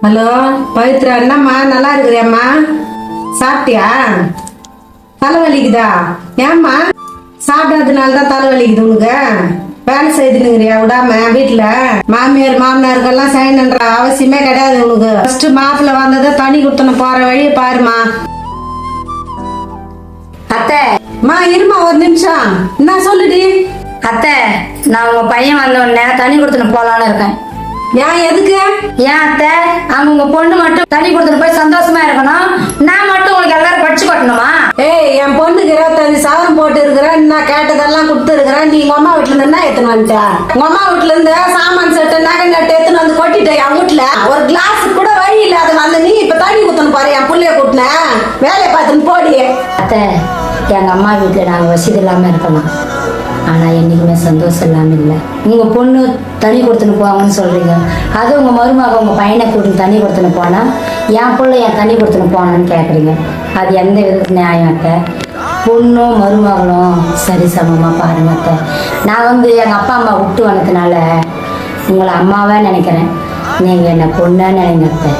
Hello Pavithra, என்னம்மா நல்லா இருக்கிறியாம்மா? சாப்பிட்டியா? தலைவலிக்குதா? ஏம்மா சாப்பிடாதனால தான் தலைவலிக்குது உனக்கு? வேலை செய்துனுங்கிறியா விடாம வீட்டுல? மாமியார் மாமனாருக்கெல்லாம் செய்யணுன்ற அவசியமே கிடையாது உனக்கு. ஃபர்ஸ்ட் மாப்பிள்ள வந்ததை தனி குடுத்தன போற வழியை பாருமா. அத்தை, இருமா ஒரு நிமிஷம். என்ன சொல்லுடி? அத்தை, நான் உங்க பையன் வந்த உடனே தண்ணி கொடுத்துட்டு போலான்னு இருக்கேன். ஏன் எதுக்கு? ஏன் அத்தை, அவங்க உங்க பொண்ணு மட்டும் தண்ணி கொடுத்துட்டு போய் சந்தோஷமா இருக்கணும், நான் மட்டும் உங்களுக்கு எல்லாரும் படிச்சு கொட்டணுமா? ஏய், என் பொண்ணுக்கு 25 சவரம் போட்டு இருக்கிறேன், நான் கேட்டதெல்லாம் கொடுத்து இருக்கிறேன். நீ உங்க அம்மா வீட்டுல இருந்து என்ன எடுத்துன்னு வந்துட்ட? உங்க அம்மா வீட்டுல இருந்து சாமான் செட்டு நகை நட்டு எடுத்துன்னு வந்து கொட்டிட்ட என் வீட்டுல. ஒரு கிளாஸ் கூட வழி இல்லாத வந்து நீ இப்ப தண்ணி குத்தணும் பாரு. என் புள்ளைய கூட்டின வேலையை பார்த்துன்னு போடி. அத்தை, எங்க அம்மா வீட்டுல நாங்க வசதி இல்லாம இருக்கலாம், ஆனா என்னைக்குமே சந்தோஷம் இல்லாம இல்லை. உங்க பொண்ணு தண்ணி கொடுத்துன்னு போவாங்கன்னு சொல்றீங்க, அது உங்க மருமக உங்க பையனை கூட்டின்னு தண்ணி கொடுத்துன்னு போனா என் பிள்ளை என் தண்ணி கொடுத்துன்னு போனான்னு கேக்குறீங்க. அது எந்த விதத்து நியாயம் அத்தை? பொண்ணும் மருமகளும் சரி சமமா பாருங்க அத்தை. நான் எங்க அப்பா அம்மா விட்டு வந்ததுனால உங்களை அம்மாவே நினைக்கிறேன், நீங்க என்ன பொண்ணா நினைங்க அத்தை.